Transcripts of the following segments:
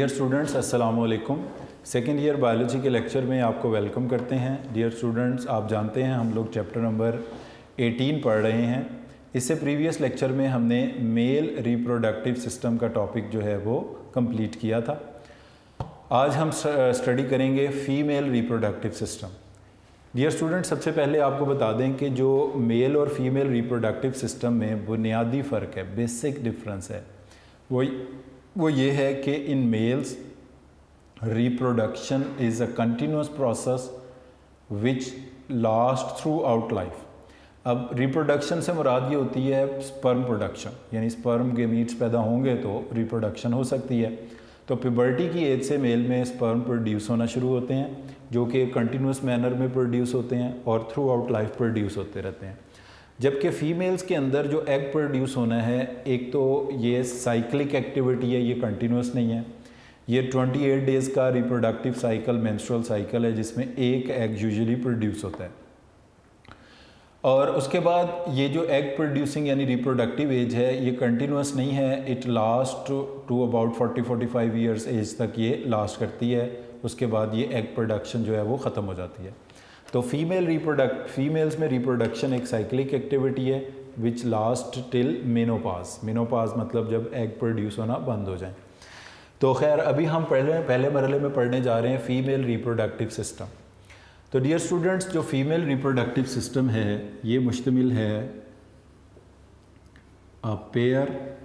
Dear students, अस्सलाम वालेकुम। Second year biology के लेक्चर में आपको वेलकम करते हैं। डियर स्टूडेंट्स, आप जानते हैं हम लोग चैप्टर नंबर 18 पढ़ रहे हैं। इससे प्रीवियस लेक्चर में हमने मेल रिप्रोडक्टिव सिस्टम का टॉपिक जो है वो कंप्लीट किया था। आज हम स्टडी करेंगे female reproductive system. Dear student, सबसे पहले आपको बता दें कि जो मेल और फीमेल रिप्रोडक्टिव सिस्टम में बुनियादी फ़र्क है, बेसिक डिफरेंस है, वो ये है कि in males reproduction is a continuous process which last through out life. अब रिप्रोडक्शन से मुराद ये होती है स्पर्म प्रोडक्शन, यानी स्पर्म गैमीट्स पैदा होंगे तो रिप्रोडक्शन हो सकती है। तो प्यूबर्टी की एज से मेल में स्पर्म प्रोड्यूस होना शुरू होते हैं, जो कि कंटिन्यूस मैनर में प्रोड्यूस होते हैं और थ्रू आउट लाइफ प्रोड्यूस होते रहते हैं। जबकि फ़ीमेल्स के अंदर जो एग प्रोड्यूस होना है, एक तो ये साइक्लिक एक्टिविटी है, ये कंटिन्यूस नहीं है। ये 28 डेज़ का रिप्रोडक्टिव साइकिल, मेंस्ट्रुअल साइकिल है, जिसमें एक एग यूजुअली प्रोड्यूस होता है। और उसके बाद ये जो एग प्रोड्यूसिंग यानी रिप्रोडक्टिव एज है, ये कंटिन्यूस नहीं है। It last to about 40-45 years age तक ये लास्ट करती है। उसके बाद ये एग प्रोडक्शन जो है वो ख़त्म हो जाती है। तो फीमेल्स में रिप्रोडक्शन एक साइक्लिक एक्टिविटी है विच लास्ट टिल मेनोपाज। मेनोपाज मतलब जब एग प्रोड्यूस होना बंद हो जाए। तो खैर, अभी हम पहले मरहले में पढ़ने जा रहे हैं फीमेल रिप्रोडक्टिव सिस्टम। तो डियर स्टूडेंट्स, जो फीमेल रिप्रोडक्टिव सिस्टम है ये मुश्तमिल है a pair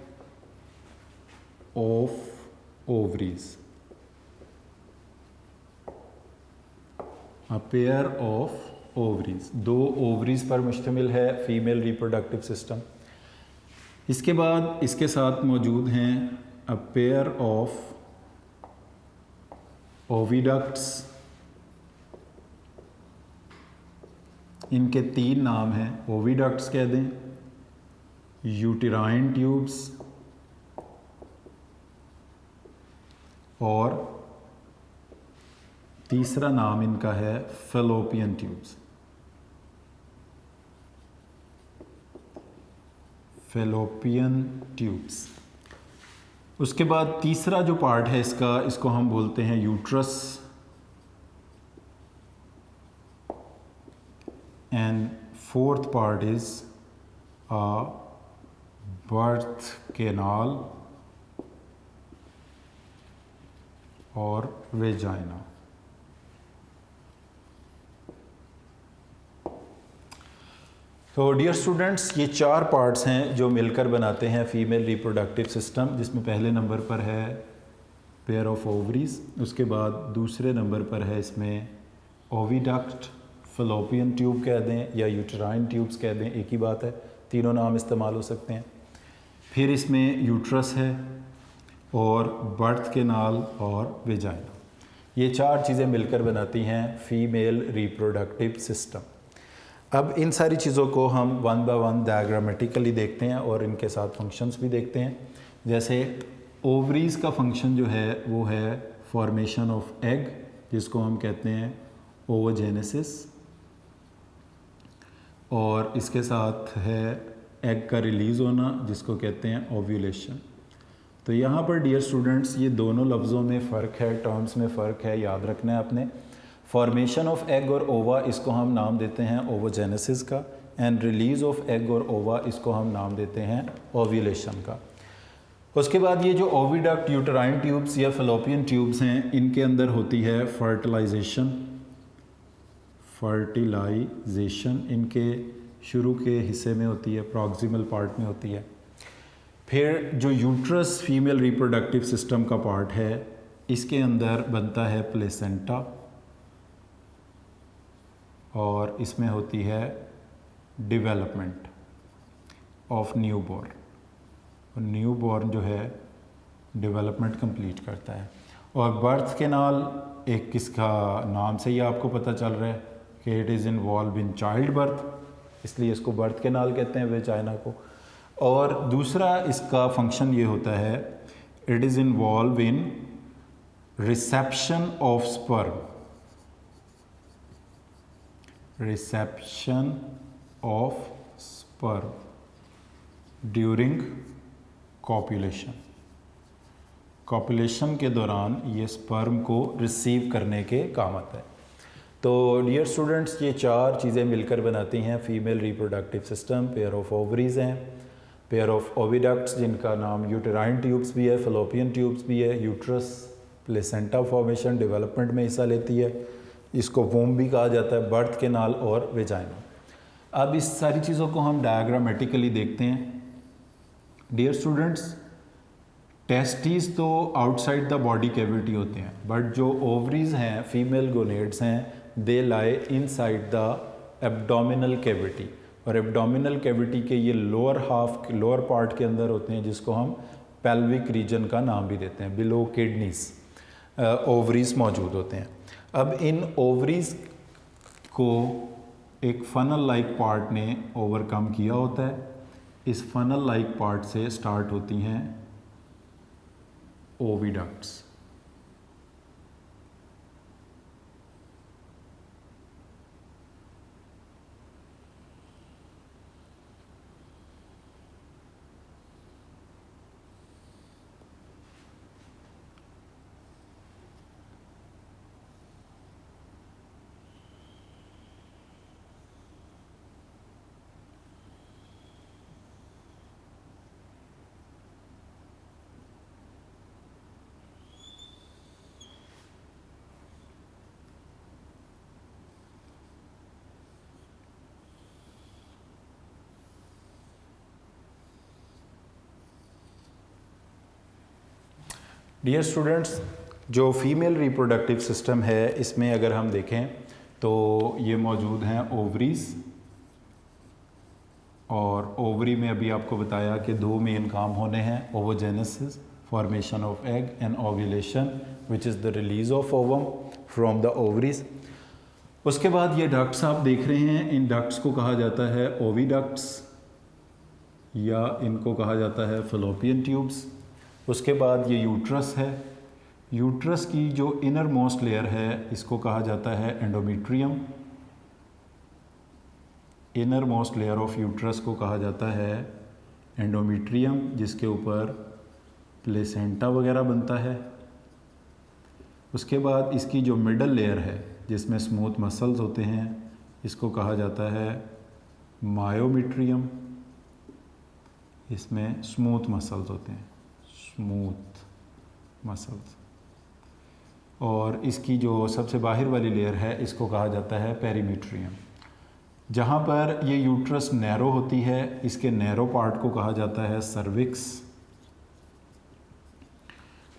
of ovaries, a pair of ovaries, दो ओवरीज पर मुश्तमिल है फीमेल रिप्रोडक्टिव सिस्टम। इसके बाद इसके साथ मौजूद हैं अ पेयर ऑफ ओविडक्ट्स। इनके 3 नाम हैं, ओविडक्ट्स कह दें, यूटेराइन ट्यूब्स और तीसरा नाम इनका है फैलोपियन ट्यूब्स। Fallopian tubes. उसके बाद तीसरा जो पार्ट है इसको हम बोलते हैं uterus. And fourth part is a birth canal और वेजाइना। तो डियर स्टूडेंट्स, ये 4 पार्ट्स हैं जो मिलकर बनाते हैं फीमेल रिप्रोडक्टिव सिस्टम, जिसमें पहले नंबर पर है पेयर ऑफ ओवरीज। उसके बाद दूसरे नंबर पर है इसमें ओविडक्ट, फैलोपियन ट्यूब कह दें या यूटेराइन ट्यूब्स कह दें, एक ही बात है, तीनों नाम इस्तेमाल हो सकते हैं। फिर इसमें यूट्रस है और बर्थ कैनाल और वेजाइना। ये 4 चीज़ें मिलकर बनाती हैं फीमेल रिप्रोडक्टिव सिस्टम। अब इन सारी चीज़ों को हम वन बाय वन डायग्रामेटिकली देखते हैं और इनके साथ फंक्शंस भी देखते हैं। जैसे ओवरीज का फंक्शन जो है वो है फॉर्मेशन ऑफ एग, जिसको हम कहते हैं ओवोजेनेसिस, और इसके साथ है एग का रिलीज़ होना, जिसको कहते हैं ओव्यूलेशन। तो यहाँ पर डियर स्टूडेंट्स, ये दोनों लफ्ज़ों में फ़र्क है, टर्म्स में फ़र्क है, याद रखना है आपने। फॉर्मेशन ऑफ एग और ओवा, इसको हम नाम देते हैं ओवोजेनेसिस का, एंड रिलीज़ ऑफ एग और ओवा, इसको हम नाम देते हैं ओव्यूलेशन का। उसके बाद ये जो ओविडक्ट, यूटेराइन ट्यूब्स या फैलोपियन ट्यूब्स हैं, इनके अंदर होती है फर्टिलाइजेशन। इनके शुरू के हिस्से में होती है, प्रॉक्सिमल पार्ट में होती है। फिर जो यूट्रस फीमेल रिप्रोडक्टिव सिस्टम का पार्ट है, इसके अंदर बनता है प्लेसेंटा और इसमें होती है डेवलपमेंट ऑफ न्यूबॉर्न। और न्यूबॉर्न जो है डेवलपमेंट कंप्लीट करता है। और बर्थ कैनाल, एक किसका नाम से ही आपको पता चल रहा है कि it is involve in child birth, इसलिए इसको बर्थ कैनाल कहते हैं वेजाइना को। और दूसरा इसका फंक्शन ये होता है, it is involve in reception of sperm, reception of sperm during copulation. Copulation के दौरान ये स्पर्म को रिसीव करने के काम आता है। तो डियर स्टूडेंट्स, ये चार चीज़ें मिलकर बनाती हैं female reproductive system. Pair of ovaries हैं, पेयर ऑफ ओविडक्ट्स जिनका नाम यूटेराइन ट्यूब्स भी है, फलोपियन ट्यूब्स भी है, यूट्रस प्लेसेंटा फॉर्मेशन डेवलपमेंट में हिस्सा लेती है, इसको वोम भी कहा जाता है, बर्थ केनाल और वेजाइना। अब इस सारी चीज़ों को हम डायग्रामेटिकली देखते हैं। डियर स्टूडेंट्स, टेस्टिस तो आउटसाइड द बॉडी कैविटी होते हैं, बट जो ओवरीज हैं, फीमेल गोनेड्स हैं, they lie inside the abdominal cavity, और एब्डोमिनल कैविटी के ये लोअर पार्ट के अंदर होते हैं, जिसको हम पेल्विक रीजन का नाम भी देते हैं। बिलो किडनीज ओवरीज मौजूद होते हैं। अब इन ओवरीज को एक फनल लाइक पार्ट ने ओवरकम किया होता है। इस फनल लाइक पार्ट से स्टार्ट होती हैं ओविडक्ट्स। डियर स्टूडेंट्स, जो फीमेल रिप्रोडक्टिव सिस्टम है, इसमें अगर हम देखें तो ये मौजूद हैं ओवरीज, और ओवरी में अभी आपको बताया कि दो मेन काम होने हैं, oogenesis formation of egg and ovulation which is the release of ovum from the ovaries. उसके बाद ये डक्ट्स आप देख रहे हैं, इन डक्ट्स को कहा जाता है ओविडक्ट्स या इनको कहा जाता है फलोपियन ट्यूब्स। उसके बाद ये यूट्रस है, यूट्रस की जो इनर मोस्ट लेयर है इसको कहा जाता है endometrium. Inner most layer of uterus को कहा जाता है एंडोमेट्रियम, जिसके ऊपर प्लेसेंटा वगैरह बनता है। उसके बाद इसकी जो मिडल लेयर है जिसमें स्मूथ मसल्स होते हैं, इसको कहा जाता है मायोमेट्रियम। इसमें स्मूथ मसल्स होते हैं, स्मूथ मसल्स। और इसकी जो सबसे बाहर वाली लेयर है इसको कहा जाता है पेरीमीट्रियम। जहाँ पर ये यूट्रस नैरो होती है, इसके नैरो पार्ट को कहा जाता है सर्विक्स,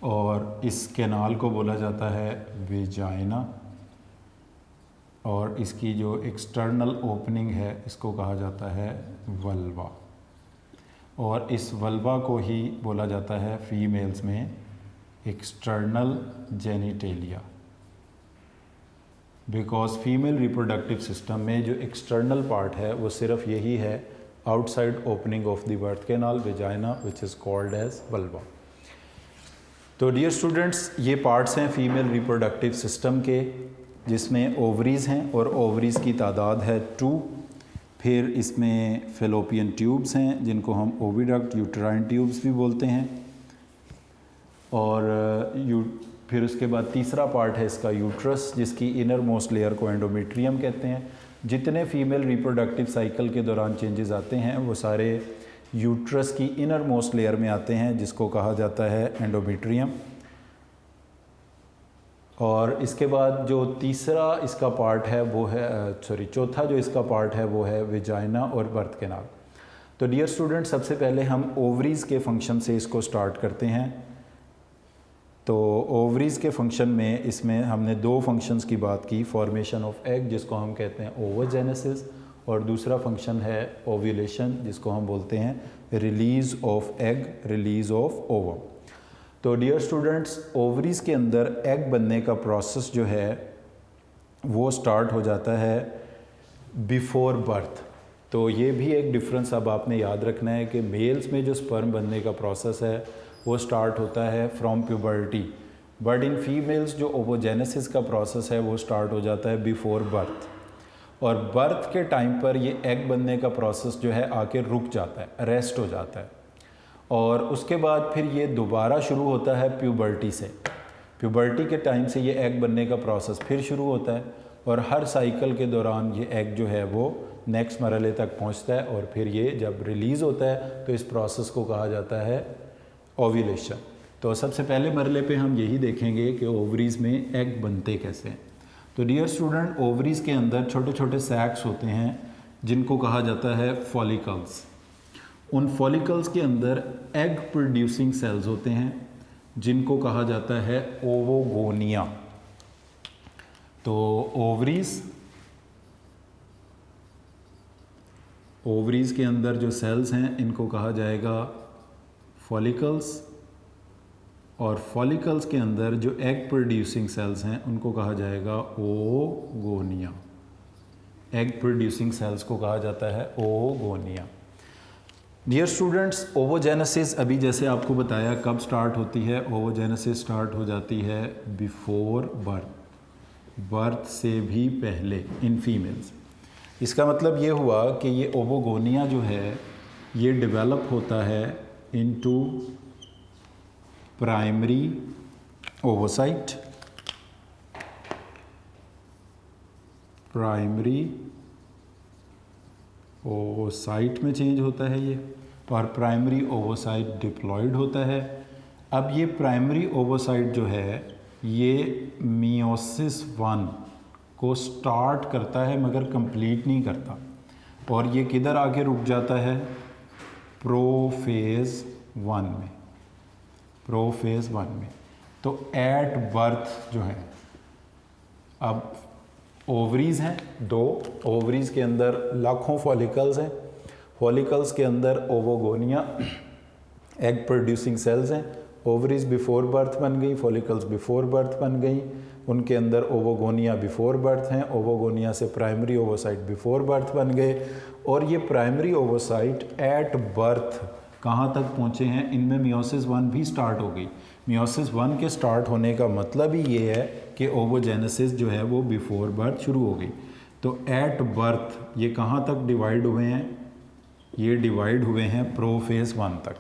और इस कैनाल को बोला जाता है वेजाइना, और इसकी जो एक्सटर्नल ओपनिंग है इसको कहा जाता है वल्वा, और इस वल्वा को ही बोला जाता है फीमेल्स में external genitalia. Because female reproductive system में जो एक्सटर्नल पार्ट है वो सिर्फ यही है, outside opening of the birth canal vagina which is called as vulva. तो डियर स्टूडेंट्स, ये पार्ट्स हैं फीमेल रिप्रोडक्टिव सिस्टम के, जिसमें ओवरीज हैं और ओवरीज की तादाद है 2। फिर इसमें फेलोपियन ट्यूब्स हैं जिनको हम ओविडक्ट यूटेराइन ट्यूब्स भी बोलते हैं, और फिर उसके बाद तीसरा पार्ट है इसका यूट्रस, जिसकी इनर मोस्ट लेयर को एंडोमेट्रियम कहते हैं। जितने फीमेल रिप्रोडक्टिव साइकिल के दौरान चेंजेस आते हैं वो सारे यूट्रस की इनर मोस्ट लेयर में आते हैं, जिसको कहा जाता है एंडोमेट्रियम। और इसके बाद जो तीसरा इसका पार्ट है वो है चौथा जो इसका पार्ट है वो है वेजाइना और बर्थ कैनाल। तो डियर स्टूडेंट, सबसे पहले हम ओवरीज के फंक्शन से इसको स्टार्ट करते हैं। तो ओवरीज के फंक्शन में इसमें हमने दो फंक्शंस की बात की, फॉर्मेशन ऑफ एग जिसको हम कहते हैं ओवोजेनेसिस, और दूसरा फंक्शन है ओव्यूलेशन जिसको हम बोलते हैं release of egg, release of ovum. तो डियर स्टूडेंट्स, ओवरीज के अंदर एग बनने का प्रोसेस जो है वो स्टार्ट हो जाता है बिफोर बर्थ। तो ये भी एक डिफरेंस अब आपने याद रखना है कि मेल्स में जो स्पर्म बनने का प्रोसेस है वो स्टार्ट होता है from puberty, but in females जो ओवोजेनेसिस का प्रोसेस है वो स्टार्ट हो जाता है बिफोर बर्थ। और बर्थ के टाइम पर ये एग बनने का प्रोसेस जो है आके रुक जाता है, अरेस्ट हो जाता है। और उसके बाद फिर ये दोबारा शुरू होता है प्यूबर्टी से। प्यूबर्टी के टाइम से ये एग बनने का प्रोसेस फिर शुरू होता है और हर साइकिल के दौरान ये एग जो है वो नेक्स्ट मरहले तक पहुंचता है और फिर ये जब रिलीज़ होता है तो इस प्रोसेस को कहा जाता है ओव्यूलेशन। तो सबसे पहले मरहले पे हम यही देखेंगे कि ओवरीज़ में एग बनते कैसे हैं। तो डियर स्टूडेंट, ओवरीज़ के अंदर छोटे छोटे सैक्स होते हैं जिनको कहा जाता है फॉलिकल्स। उन फॉलिकल्स के अंदर एग प्रोड्यूसिंग सेल्स होते हैं जिनको कहा जाता है ओवोगोनिया। तो ओवरीज़ के अंदर जो सेल्स हैं इनको कहा जाएगा फॉलिकल्स, और फॉलिकल्स के अंदर जो एग प्रोड्यूसिंग सेल्स हैं उनको कहा जाएगा ओगोनिया। एग प्रोड्यूसिंग सेल्स को कहा जाता है ओगोनिया। डियर स्टूडेंट्स, ओवोजेनेसिस अभी जैसे आपको बताया कब स्टार्ट होती है। ओवोजेनेसिस स्टार्ट हो जाती है बिफोर बर्थ, बर्थ से भी पहले इन फीमेल्स। इसका मतलब ये हुआ कि ये ओवोगोनिया जो है ये डेवलप होता है इनटू प्राइमरी ओवोसाइट, प्राइमरी ओवोसाइट में चेंज होता है ये, और प्राइमरी ओवोसाइट डिप्लॉयड होता है। अब ये प्राइमरी ओवोसाइट जो है ये मियोसिस 1 को स्टार्ट करता है मगर कंप्लीट नहीं करता, और ये किधर आके रुक जाता है, प्रोफेज 1 में, प्रोफेज 1 में। तो एट बर्थ जो है, अब ओवरीज़ हैं दो, ओवरीज़ के अंदर लाखों फॉलिकल्स हैं, फॉलिकल्स के अंदर ओवोगोनिया एग प्रोड्यूसिंग सेल्स हैं। ओवरीज बिफोर बर्थ बन गई, फॉलिकल्स बिफोर बर्थ बन गई, उनके अंदर ओवोगोनिया बिफोर बर्थ हैं, ओवोगोनिया से प्राइमरी ओवोसाइट बिफोर बर्थ बन गए, और ये प्राइमरी ओवोसाइट एट बर्थ कहाँ तक पहुँचे हैं, इनमें मियोसिस 1 भी स्टार्ट हो गई। मियोसिस 1 के स्टार्ट होने का मतलब ही ये है कि ओवोजेनेसिस जो है वो बिफोर बर्थ शुरू हो गई। तो एट बर्थ ये कहाँ तक डिवाइड हुए हैं, ये डिवाइड हुए हैं प्रोफेज 1 तक।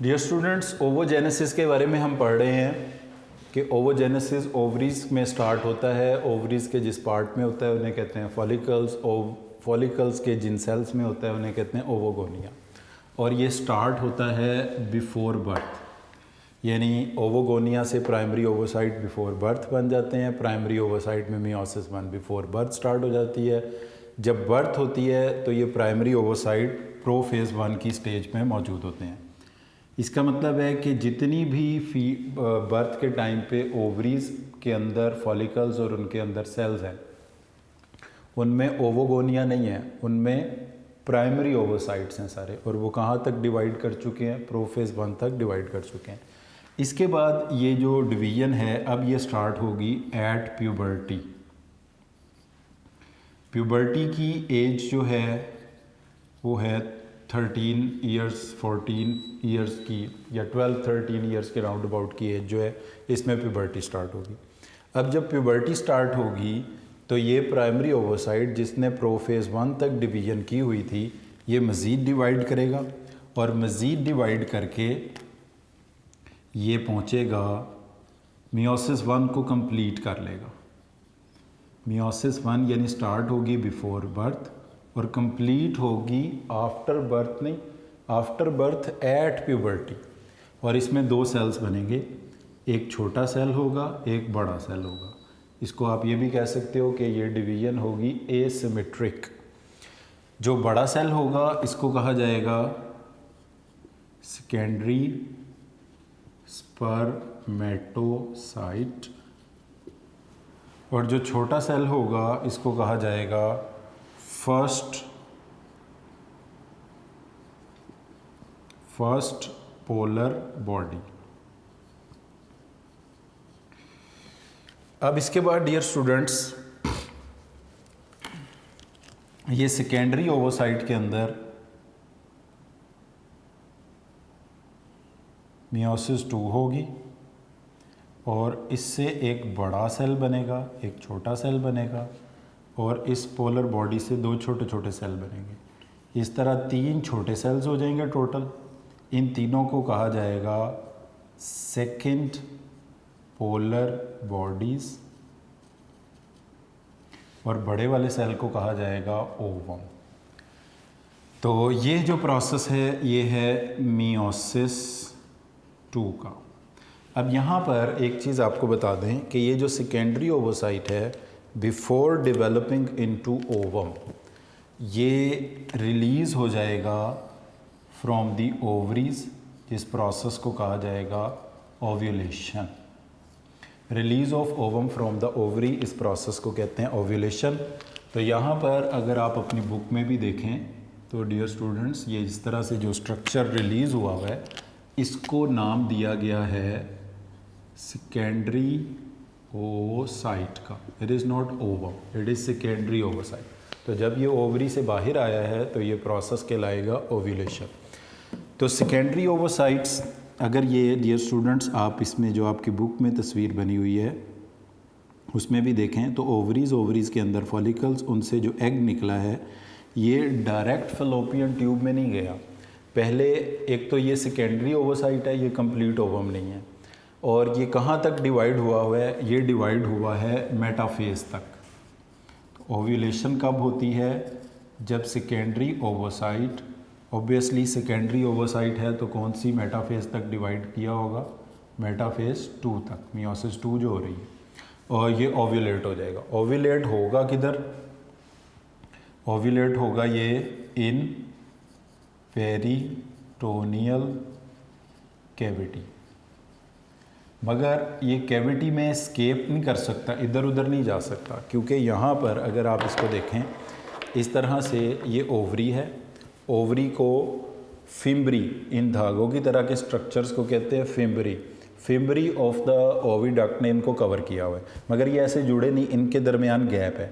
डियर स्टूडेंट्स, ओवोजेनेसिस के बारे में हम पढ़ रहे हैं कि ओवोजेनेसिस ओवरीज में स्टार्ट होता है। ओवरीज के जिस पार्ट में होता है उन्हें कहते हैं फॉलिकल्स, फॉलिकल्स के जिन सेल्स में होता है उन्हें कहते हैं ओवोगोनिया, और ये स्टार्ट होता है बिफोर बर्थ, यानी ओवोगोनिया से प्राइमरी ओवोसाइट बिफोर बर्थ बन जाते हैं। प्राइमरी ओवोसाइट में मियोसिस 1 बिफोर बर्थ स्टार्ट हो जाती है। जब बर्थ होती है तो ये प्राइमरी ओवोसाइट प्रोफेज 1 की स्टेज में मौजूद होते हैं। इसका मतलब है कि जितनी भी बर्थ के टाइम पे ओवरीज के अंदर फॉलिकल्स और उनके अंदर सेल्स हैं उनमें ओवोगोनिया नहीं है, उनमें प्राइमरी ओवोसाइट्स हैं सारे, और वो कहाँ तक डिवाइड कर चुके हैं, प्रोफेज 1 तक डिवाइड कर चुके हैं। इसके बाद ये जो डिवीज़न है अब ये स्टार्ट होगी एट प्यूबर्टी। प्यूबर्टी की एज जो है वो है 13 ईयर्स 14 ईयर्स की, या 12-13 ईयर्स के राउंड अबाउट की एज जो है इसमें प्यूबर्टी स्टार्ट होगी। अब जब प्यूबर्टी स्टार्ट होगी तो ये प्राइमरी ओवोसाइट जिसने प्रोफेज 1 तक डिवीज़न की हुई थी ये मज़ीद डिवाइड करेगा, और मज़ीद डिवाइड करके ये पहुँचेगा मियोसिस 1 को कंप्लीट कर लेगा। मियोसिस 1 यानी स्टार्ट होगी बिफोर बर्थ और कंप्लीट होगी आफ्टर बर्थ, नहीं आफ्टर बर्थ एट प्यूबर्टी। और इसमें दो सेल्स बनेंगे, एक छोटा सेल होगा एक बड़ा सेल होगा। इसको आप ये भी कह सकते हो कि ये डिवीज़न होगी एसिमेट्रिक। जो बड़ा सेल होगा इसको कहा जाएगा सेकेंडरी स्पर्मेटोसाइट, और जो छोटा सेल होगा इसको कहा जाएगा फर्स्ट पोलर बॉडी। अब इसके बाद डियर स्टूडेंट्स, ये सेकेंडरी ओवोसाइट के अंदर मियोसिस 2 होगी, और इससे एक बड़ा सेल बनेगा एक छोटा सेल बनेगा, और इस पोलर बॉडी से दो छोटे छोटे सेल बनेंगे। इस तरह 3 छोटे सेल्स हो जाएंगे टोटल, इन तीनों को कहा जाएगा सेकेंड पोलर बॉडीज, और बड़े वाले सेल को कहा जाएगा ओवम। तो ये जो प्रोसेस है ये है मियोसिस 2 का। अब यहाँ पर एक चीज़ आपको बता दें कि ये जो सेकेंडरी ओवोसाइट है बिफोर डेवलपिंग इनटू ओवम, ये रिलीज़ हो जाएगा फ्रॉम दी ओवरीज, इस प्रोसेस को कहा जाएगा ovulation. Release of ovum from the ovary, इस प्रोसेस को कहते हैं ओव्यूलेशन। तो यहाँ पर अगर आप अपनी बुक में भी देखें तो डियर स्टूडेंट्स, ये इस तरह से जो स्ट्रक्चर रिलीज़ हुआ हुआ है इसको नाम दिया गया है सेकेंडरी ओवोसाइट का। It is not ovum, it is secondary ओवोसाइट। तो जब ये ओवरी से बाहर आया है तो ये प्रोसेस कहलाएगा ओव्यूलेशन। तो सेकेंडरी ओवोसाइट्स, अगर ये डियर स्टूडेंट्स आप इसमें जो आपकी बुक में तस्वीर बनी हुई है उसमें भी देखें तो ओवरीज़ के अंदर फॉलिकल्स, उनसे जो एग निकला है ये डायरेक्ट फैलोपियन ट्यूब में नहीं गया। पहले एक तो ये सेकेंडरी ओवोसाइट है, ये कंप्लीट ओवम नहीं है। और ये कहाँ तक डिवाइड हुआ है, ये डिवाइड हुआ है मेटाफेज तक। तो ओव्यूलेशन कब होती है, जब सेकेंडरी ओवोसाइट, ऑब्वियसली सेकेंडरी ओवोसाइट है तो कौन सी मेटाफेज तक डिवाइड किया होगा, मेटाफेज 2 तक, मियोसिस 2 जो हो रही है, और ये ओव्यूलेट हो जाएगा। ओव्यूलेट होगा किधर, ओव्यूलेट होगा ये इन पेरिटोनियल कैविटी, मगर ये कैविटी में स्केप नहीं कर सकता, इधर उधर नहीं जा सकता, क्योंकि यहाँ पर अगर आप इसको देखें इस तरह से ये ओवरी है, ओवरी को फिम्बरी, इन धागों की तरह के स्ट्रक्चर्स को कहते हैं fimbriae, fimbriae of the oviduct ने इनको कवर किया हुआ है, मगर ये ऐसे जुड़े नहीं, इनके दरमियान गैप है।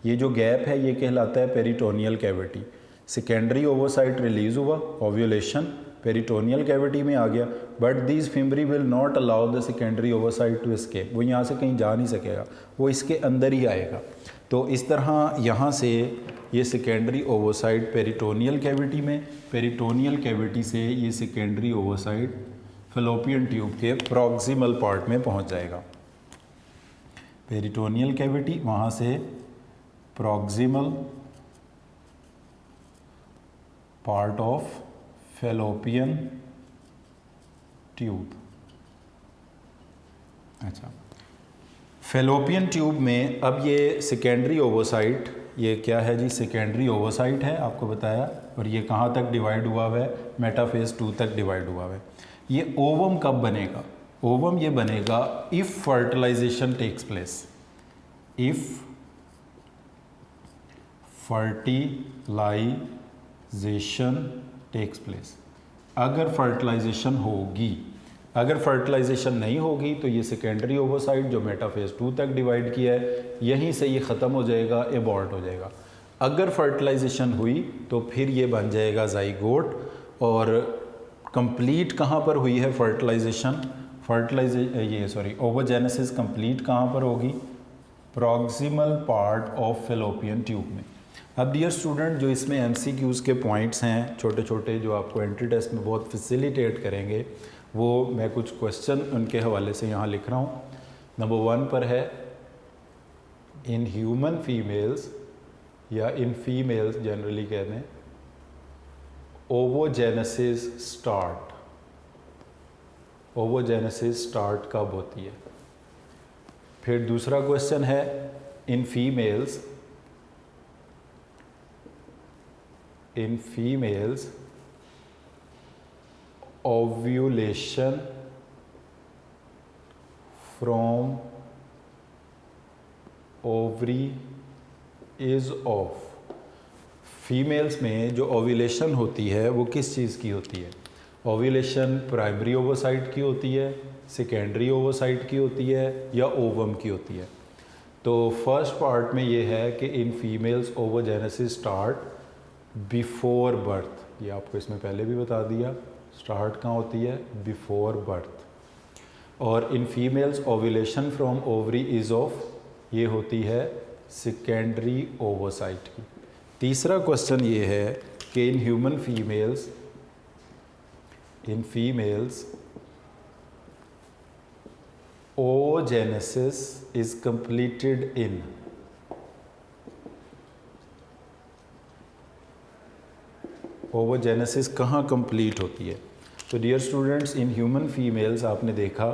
ये जो गैप है ये कहलाता है peritoneal cavity. Secondary oocyte release हुआ, ओव्यूलेशन, पेरिटोनियल कैविटी में आ गया, but this fimbriae will not allow the secondary oocyte to escape, वो यहाँ से कहीं जा नहीं सकेगा, वो इसके अंदर ही आएगा। तो इस तरह यहाँ से ये सेकेंडरी ओवोसाइट पेरिटोनियल कैविटी में, पेरिटोनियल कैविटी से ये सेकेंडरी ओवोसाइट फैलोपियन ट्यूब के प्रॉक्सिमल पार्ट में पहुँच जाएगा। पेरिटोनियल कैविटी, वहाँ से proximal part of fallopian tube. अच्छा, फैलोपियन ट्यूब में अब ये सेकेंडरी ओवोसाइट, ये क्या है जी, सेकेंडरी ओवोसाइट है आपको बताया, और ये कहाँ तक डिवाइड हुआ हुआ है, मेटाफेज 2 तक डिवाइड हुआ हुआ है। ये ओवम कब बनेगा, ओवम ये बनेगा if fertilisation takes place, if fertilisation takes place, अगर फर्टिलाइजेशन होगी। अगर फर्टिलाइजेशन नहीं होगी तो ये सेकेंडरी ओवोसाइट जो मेटाफेज 2 तक डिवाइड किया है यहीं से ये ख़त्म हो जाएगा, एबॉर्ट हो जाएगा। अगर फर्टिलाइजेशन हुई तो फिर ये बन जाएगा ज़ाइगोट। और कंप्लीट कहाँ पर हुई है फर्टिलाइजेशन, ओवोजेनेसिस कंप्लीट कहाँ पर होगी, proximal part of fallopian tube में। अब डियर स्टूडेंट, जो इसमें MCQs के पॉइंट्स हैं छोटे छोटे, जो आपको एंट्री टेस्ट में बहुत फैसिलिटेट करेंगे, वो मैं कुछ क्वेश्चन उनके हवाले से यहाँ लिख रहा हूँ। नंबर 1 पर है, इन ह्यूमन फीमेल्स, या इन फीमेल्स जनरली कहते हैं, ओवोजेनेसिस स्टार्ट, ओवोजेनेसिस स्टार्ट कब होती है। फिर दूसरा क्वेश्चन है, in females ovulation from ovary is of. Females में जो ओव्यूलेशन होती है वो किस चीज़ की होती है, ओव्यूलेशन प्राइमरी ओवोसाइट की होती है, सेकेंडरी ओवोसाइट की होती है, या ओवम की होती है। तो फर्स्ट पार्ट में ये है कि इन females oogenesis start before birth, ये आपको इसमें पहले भी बता दिया, स्टार्ट कहाँ होती है, बिफोर बर्थ। और in females ovulation from ovary is of, ये होती है सेकेंडरी ओवोसाइट की। तीसरा क्वेश्चन ये है कि in human females in females oogenesis is completed in oogenesis कहाँ कंप्लीट होती है? तो dear students, in human females आपने देखा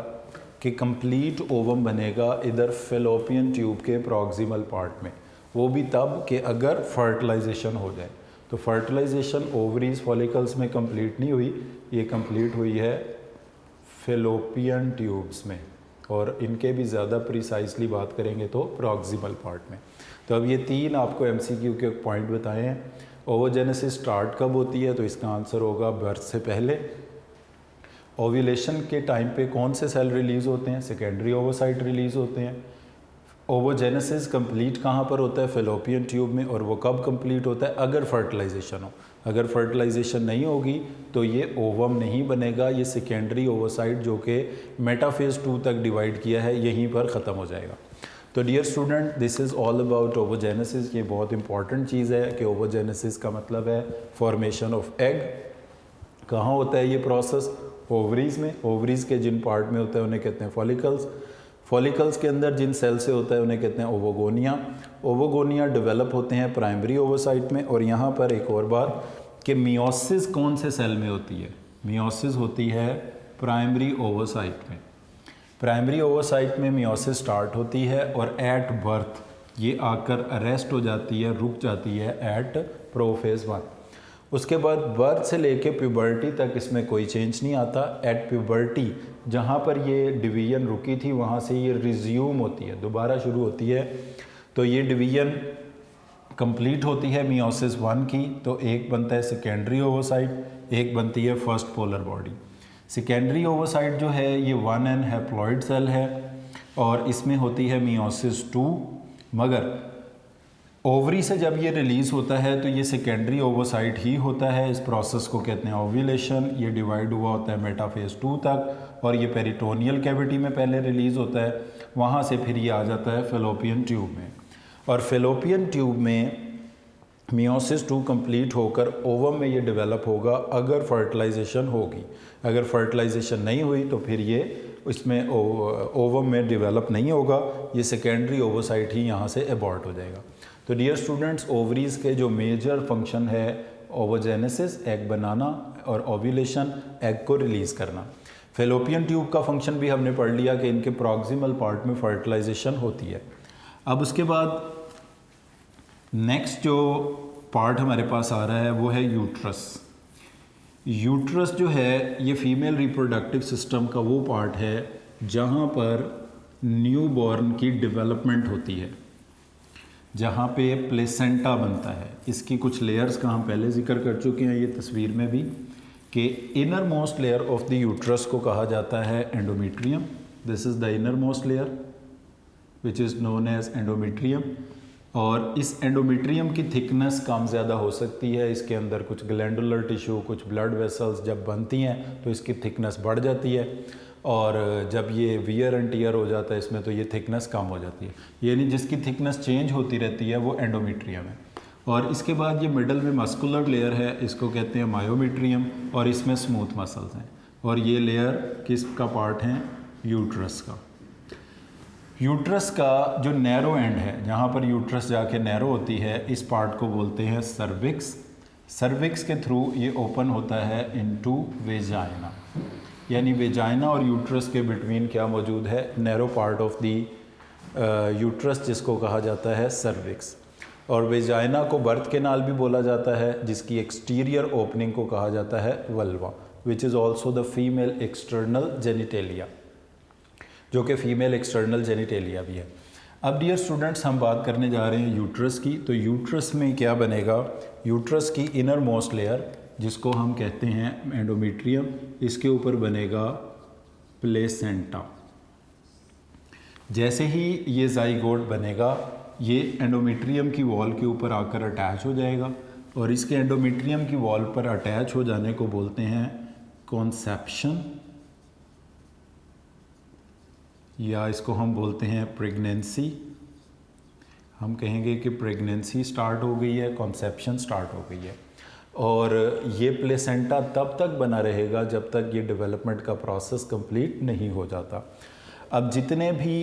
कि कंप्लीट ओवम बनेगा इधर फेलोपियन ट्यूब के प्रॉक्सिमल पार्ट में, वो भी तब कि अगर फर्टिलाइजेशन हो जाए। तो फर्टिलाइजेशन ओवरीज फॉलिकल्स में कंप्लीट नहीं हुई, ये कंप्लीट हुई है फेलोपियन ट्यूब्स में, और इनके भी ज़्यादा प्रिसाइसली बात करेंगे तो प्रॉक्सिमल पार्ट में। तो अब ये तीन आपको एमसीक्यू के पॉइंट बताए हैं। ओवोजेनेसिस स्टार्ट कब होती है? तो इसका आंसर होगा बर्थ से पहले। ओव्यूलेशन के टाइम पे कौन से सेल रिलीज़ होते हैं? सेकेंडरी ओवोसाइट रिलीज़ होते हैं। ओवोजेनेसिस कंप्लीट कहाँ पर होता है? फेलोपियन ट्यूब में। और वो कब कंप्लीट होता है? अगर फर्टिलाइजेशन हो। अगर फर्टिलाइजेशन नहीं होगी तो ये ओवम नहीं बनेगा, ये सेकेंडरी ओवोसाइट जो कि मेटाफेज 2 तक डिवाइड किया है यहीं पर ख़त्म हो जाएगा। तो dear student, this is all about oogenesis. ये बहुत इंपॉर्टेंट चीज़ है कि ओवोजेनेसिस का मतलब है फॉर्मेशन ऑफ एग। कहाँ होता है ये प्रोसेस? ओवरीज में। ओवरीज के जिन पार्ट में होता है उन्हें कहते हैं फॉलिकल्स। फॉलिकल्स के अंदर जिन सेल से होता है उन्हें कहते हैं ओवोगोनिया। ओवोगोनिया डेवलप होते हैं प्राइमरी ओवोसाइट में। और यहाँ पर एक और बात कि मियोसिस कौन से सेल में होती है? मियोसिस होती है प्राइमरी ओवोसाइट में। प्राइमरी ओवोसाइट में मियोसिस स्टार्ट होती है और एट बर्थ ये आकर अरेस्ट हो जाती है, रुक जाती है एट प्रोफेज 1। उसके बाद बर्थ से लेके प्यूबर्टी तक इसमें कोई चेंज नहीं आता। एट प्यूबर्टी जहाँ पर ये डिवीजन रुकी थी वहाँ से ये रिज्यूम होती है, दोबारा शुरू होती है। तो ये डिवीजन कंप्लीट होती है मियोसिस 1 की। तो एक बनता है सेकेंडरी ओवोसाइट, एक बनती है फर्स्ट पोलर बॉडी। सेकेंडरी ओवोसाइट जो है ये 1n हैप्लॉइड सेल है और इसमें होती है मियोसिस 2। मगर ओवरी से जब ये रिलीज़ होता है तो ये सेकेंडरी ओवोसाइट ही होता है। इस प्रोसेस को कहते हैं ओव्यूलेशन। ये डिवाइड हुआ होता है मेटाफेज 2 तक और ये पेरिटोनियल कैविटी में पहले रिलीज़ होता है, वहाँ से फिर ये आ जाता है फेलोपियन ट्यूब में। और फेलोपियन ट्यूब में मियोसिस 2 कंप्लीट होकर ओवम में ये डेवलप होगा अगर फर्टिलाइजेशन होगी। अगर फर्टिलाइजेशन नहीं हुई तो फिर ये इसमें ओवम में डेवलप नहीं होगा, ये सेकेंडरी ओवोसाइट ही यहाँ से एबॉर्ट हो जाएगा। तो डियर स्टूडेंट्स, ओवरीज के जो मेजर फंक्शन है ओवोजेनेसिस, एग बनाना, और ओव्यूलेशन, एग को रिलीज़ करना। फेलोपियन ट्यूब का फंक्शन भी हमने पढ़ लिया कि इनके प्रॉक्सिमल पार्ट में फर्टिलाइजेशन होती है। अब उसके बाद नेक्स्ट जो पार्ट हमारे पास आ रहा है वो है यूट्रस। यूट्रस जो है ये फीमेल रिप्रोडक्टिव सिस्टम का वो पार्ट है जहाँ पर न्यूबॉर्न की डेवलपमेंट होती है, जहाँ पे प्लेसेंटा बनता है। इसकी कुछ लेयर्स का हम पहले जिक्र कर चुके हैं ये तस्वीर में भी, कि inner most layer of the uterus को कहा जाता है endometrium. This is the inner most layer which is known as endometrium. और इस एंडोमेट्रियम की थिकनेस कम ज़्यादा हो सकती है। इसके अंदर कुछ ग्लैंडुलर टिश्यू, कुछ ब्लड वेसल्स जब बनती हैं तो इसकी थिकनेस बढ़ जाती है, और जब ये वियर एंड टीयर हो जाता है इसमें तो ये थिकनेस कम हो जाती है। यानी जिसकी थिकनेस चेंज होती रहती है वो एंडोमेट्रियम है। और इसके बाद ये मिडल में मस्कुलर लेयर है, इसको कहते हैं मायोमेट्रियम, और इसमें स्मूथ मसल्स हैं। और ये लेयर किसका पार्ट है? यूट्रस का। यूट्रस का जो नैरो एंड है, जहाँ पर यूट्रस जाके नैरो होती है, इस पार्ट को बोलते हैं सर्विक्स। सर्विक्स के थ्रू ये ओपन होता है इनटू वेजाइना। यानी वेजाइना और यूट्रस के बिटवीन क्या मौजूद है? Narrow part of the uterus, जिसको कहा जाता है सर्विक्स। और वेजाइना को बर्थ कैनाल भी बोला जाता है, जिसकी एक्सटीरियर ओपनिंग को कहा जाता है vulva, which is also the female external genitalia, जो कि फीमेल एक्सटर्नल जेनिटेलिया भी है। अब डियर स्टूडेंट्स, हम बात करने जा रहे हैं यूट्रस की। तो यूट्रस में क्या बनेगा? यूट्रस की इनर मोस्ट लेयर, जिसको हम कहते हैं एंडोमेट्रियम, इसके ऊपर बनेगा प्लेसेंटा। जैसे ही ये जाइगोट बनेगा, ये एंडोमेट्रियम की वॉल के ऊपर आकर अटैच हो जाएगा, और इसके एंडोमेट्रियम की वॉल पर अटैच हो जाने को बोलते हैं कॉन्सेप्शन, या इसको हम बोलते हैं प्रेगनेंसी। हम कहेंगे कि प्रेगनेंसी स्टार्ट हो गई है, कॉन्सेप्शन स्टार्ट हो गई है। और ये प्लेसेंटा तब तक बना रहेगा जब तक ये डेवलपमेंट का प्रोसेस कंप्लीट नहीं हो जाता। अब जितने भी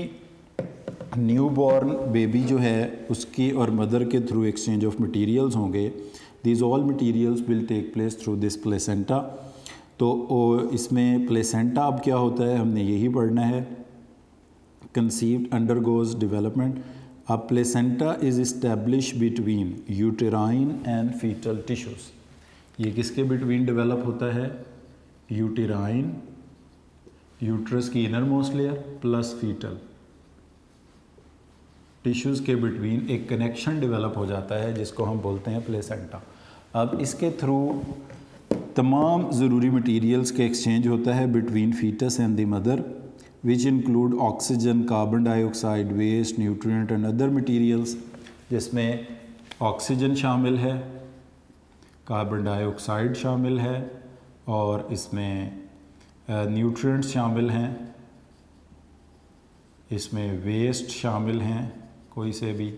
न्यू बॉर्न बेबी जो है उसकी और मदर के थ्रू एक्सचेंज ऑफ मटेरियल्स होंगे, these all materials will take place through this placenta. तो इसमें प्लेसेंटा अब क्या होता है हमने यही पढ़ना है। Conceived undergoes development. अब placenta is establish between uterine and fetal tissues. ये किसके बिटवीन डेवलप होता है? यूटेराइन, यूट्रस की inner most layer plus fetal tissues के बिटवीन एक कनेक्शन डेवलप हो जाता है जिसको हम बोलते हैं प्लेसेंटा। अब इसके थ्रू तमाम ज़रूरी मटेरियल्स के एक्सचेंज होता है between foetus and the mother, which include oxygen, carbon dioxide, waste, nutrient and other materials, जिसमें ऑक्सीजन शामिल है, कार्बन डाइऑक्साइड शामिल है और इसमें न्यूट्रिएंट्स शामिल हैं, इसमें वेस्ट शामिल हैं कोई से भी,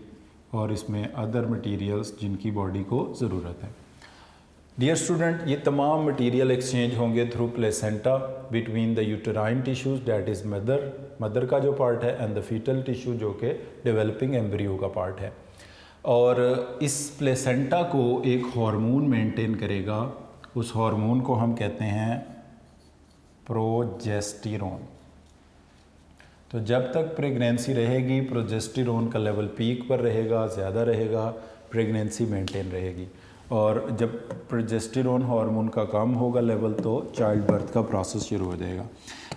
और इसमें अदर मटेरियल्स जिनकी बॉडी को ज़रूरत है। डियर स्टूडेंट, ये तमाम मटेरियल एक्सचेंज होंगे through placenta between the uterine tissues that is mother का जो पार्ट है एंड द फीटल टिश्यू जो कि डेवलपिंग एम्ब्रियो का पार्ट है। और इस प्लेसेंटा को एक हार्मोन मेंटेन करेगा, उस हार्मोन को हम कहते हैं प्रोजेस्टेरोन। तो जब तक प्रेगनेंसी रहेगी प्रोजेस्टेरोन का लेवल पीक पर रहेगा, ज़्यादा रहेगा, प्रेगनेंसी मेंटेन रहेगी। और जब प्रोजेस्टेरोन हार्मोन का कम होगा लेवल तो चाइल्ड बर्थ का प्रोसेस शुरू हो जाएगा।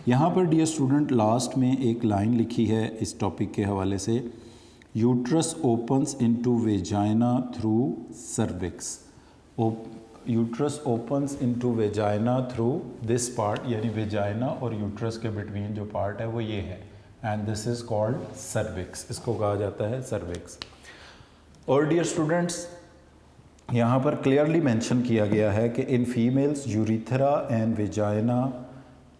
यहाँ पर डियर स्टूडेंट लास्ट में एक लाइन लिखी है इस टॉपिक के हवाले से, uterus opens into vagina through cervix. Uterus opens into vagina through this part, यानी वेजाइना और यूट्रस के बिटवीन जो पार्ट है वो ये है, and this is called cervix. इसको कहा जाता है सर्विक्स। और डियर स्टूडेंट्स, यहाँ पर क्लियरली मेंशन किया गया है कि इन females urethra and vagina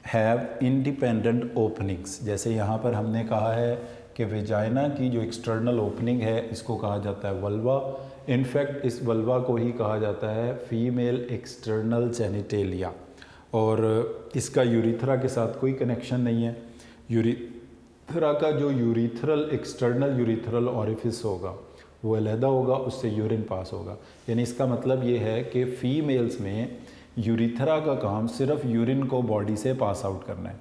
have independent openings. जैसे यहाँ पर हमने कहा है कि वेजाइना की जो एक्सटर्नल ओपनिंग है इसको कहा जाता है वल्वा। इनफैक्ट इस वल्वा को ही कहा जाता है फीमेल एक्सटर्नल जेनिटेलिया, और इसका यूरिथ्रा के साथ कोई कनेक्शन नहीं है। यूरिथ्रा का जो यूरिथ्रल एक्सटर्नल यूरिथ्रल ऑरिफिस होगा वो अलहदा होगा, उससे यूरिन पास होगा। यानी इसका मतलब ये है कि फ़ीमेल्स में यूरिथ्रा का काम सिर्फ यूरिन को बॉडी से पास आउट करना है,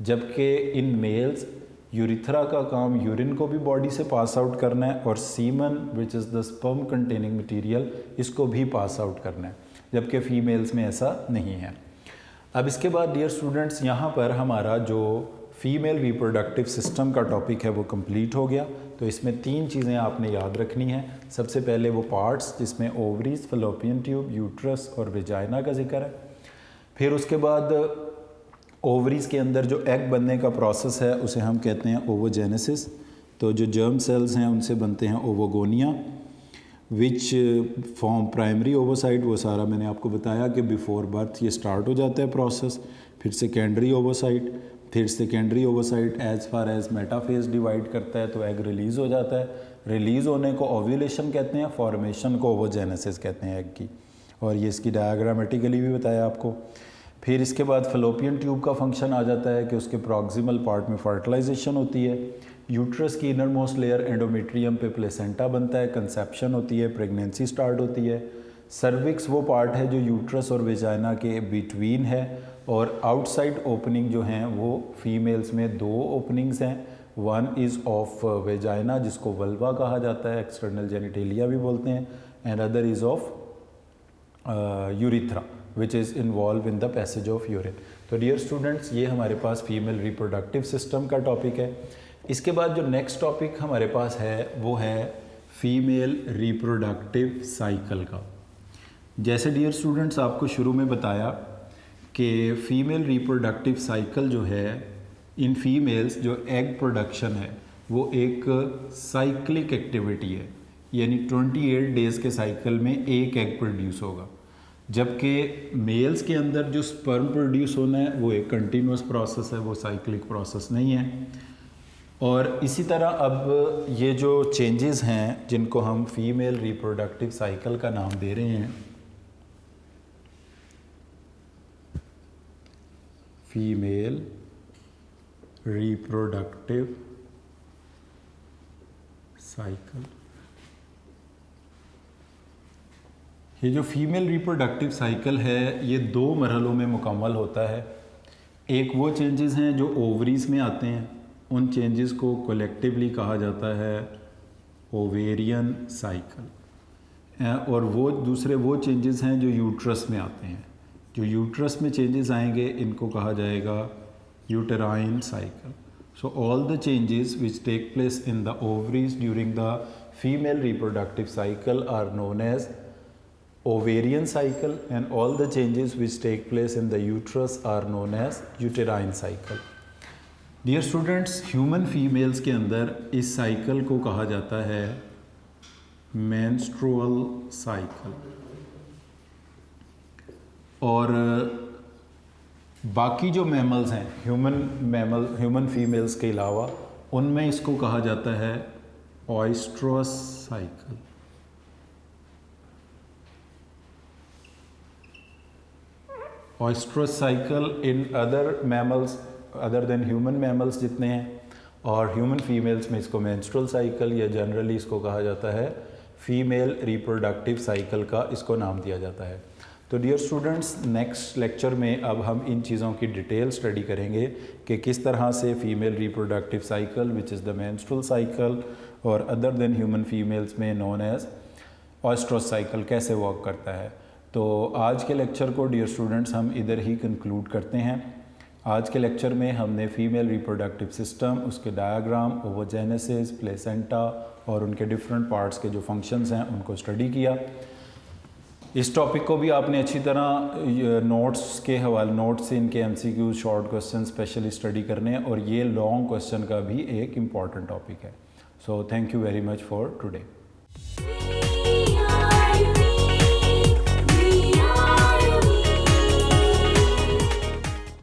जबकि इन मेल्स यूरिथ्रा का काम यूरिन को भी बॉडी से पास आउट करना है और semen which is the sperm containing material इसको भी पास आउट करना है, जबकि फ़ीमेल्स में ऐसा नहीं है। अब इसके बाद डियर स्टूडेंट्स, यहाँ पर हमारा जो फीमेल रिप्रोडक्टिव सिस्टम का टॉपिक है वो कंप्लीट हो गया। तो इसमें 3 चीज़ें आपने याद रखनी हैं। सबसे पहले वो पार्ट्स जिसमें ओवरीज, फलोपियन ट्यूब, यूट्रस और वेजाइना का जिक्र है। फिर उसके बाद ओवरीज के अंदर जो एग बनने का प्रोसेस है उसे हम कहते हैं ओवोजेनेसिस। तो जो जर्म सेल्स हैं उनसे बनते हैं ओवोगोनिया विच फॉर्म प्राइमरी ओवोसाइट। वो सारा मैंने आपको बताया कि बिफोर बर्थ ये स्टार्ट हो जाता है प्रोसेस। फिर सेकेंडरी ओवोसाइट, फिर secondary oocyte as far as metaphase divide करता है तो एग रिलीज़ हो जाता है। रिलीज़ होने को ओव्यूलेशन कहते हैं, फॉर्मेशन को ओवोजेनेसिस कहते हैं एग की, और ये इसकी डायग्रामेटिकली भी बताया आपको। फिर इसके बाद फलोपियन ट्यूब का फंक्शन आ जाता है कि उसके प्रॉक्सिमल पार्ट में फर्टिलाइजेशन होती है। यूट्रस की इनर मोस्ट लेयर एंडोमेट्रियम पे प्लेसेंटा बनता है, कंसेप्शन होती है, प्रेगनेंसी स्टार्ट होती है। सर्विक्स वो पार्ट है जो यूट्रस और वेजाइना के बिटवीन है, और आउटसाइड ओपनिंग जो हैं वो फीमेल्स में 2 ओपनिंग्स हैं। वन इज़ ऑफ वेजाइना जिसको वल्वा कहा जाता है, एक्सटर्नल जेनिटेलिया भी बोलते हैं, and other is of urethra which is involve in the passage of urine. तो डियर स्टूडेंट्स, ये हमारे पास फीमेल रिप्रोडक्टिव सिस्टम का टॉपिक है। इसके बाद जो नेक्स्ट टॉपिक हमारे पास है वो है फीमेल रिप्रोडक्टिव साइकिल का। जैसे डियर स्टूडेंट्स आपको शुरू में बताया कि फ़ीमेल रिप्रोडक्टिव साइकिल जो है इन फीमेल्स जो एग प्रोडक्शन है वो एक साइक्लिक एक्टिविटी है, यानी 28 डेज़ के साइकिल में एक एग प्रोड्यूस होगा, जबकि मेल्स के अंदर जो स्पर्म प्रोड्यूस होना है वो एक कंटिन्यूस प्रोसेस है, वो साइक्लिक प्रोसेस नहीं है। और इसी तरह अब ये जो चेंजेस हैं जिनको हम फीमेल रिप्रोडक्टिव साइकिल का नाम दे रहे हैं, फीमेल रिप्रोडक्टिव साइकिल। ये जो फीमेल रिप्रोडक्टिव साइकिल है ये 2 मरहलों में मुकम्मल होता है। एक वो चेंजेस हैं जो ओवरीज में आते हैं, उन चेंजेस को कलेक्टिवली कहा जाता है ओवेरियन साइकिल, और वो दूसरे वो चेंजेस हैं जो यूट्रस में आते हैं। जो यूट्रस में चेंजेस आएंगे इनको कहा जाएगा uterine cycle. So all the changes which take place in the ovaries during the female reproductive cycle are known as ovarian cycle, and all the changes which take place in the uterus are known as uterine cycle. Dear students, human females के अंदर इस cycle को कहा जाता है menstrual cycle, और बाकी जो मैमल्स हैं ह्यूमन फीमेल्स के अलावा उनमें इसको कहा जाता है ओएस्ट्रस cycle. ओएस्ट्रस cycle in other mammals other than human mammals जितने हैं, और ह्यूमन फीमेल्स में इसको मेंस्ट्रुअल साइकिल या जनरली इसको कहा जाता है फीमेल रिप्रोडक्टिव साइकिल का इसको नाम दिया जाता है। तो डियर स्टूडेंट्स, नेक्स्ट लेक्चर में अब हम इन चीज़ों की डिटेल स्टडी करेंगे कि किस तरह से female reproductive cycle which is the menstrual cycle और अदर देन ह्यूमन फीमेल्स में नोन एज ओएस्ट्रस साइकिल कैसे वर्क करता है। तो आज के लेक्चर को डियर स्टूडेंट्स हम इधर ही कंक्लूड करते हैं। आज के लेक्चर में हमने फीमेल रिप्रोडक्टिव सिस्टम, उसके डायग्राम, ओवोजेनेसिस, प्लेसेंटा और उनके डिफरेंट पार्ट्स के जो फंक्शंस हैं उनको स्टडी किया। इस टॉपिक को भी आपने अच्छी तरह नोट्स के हवाले नोट्स से इनके MCQs, short question specially study करने हैं, और ये लॉन्ग क्वेश्चन का भी एक इम्पॉर्टेंट टॉपिक है। So thank you very much for today.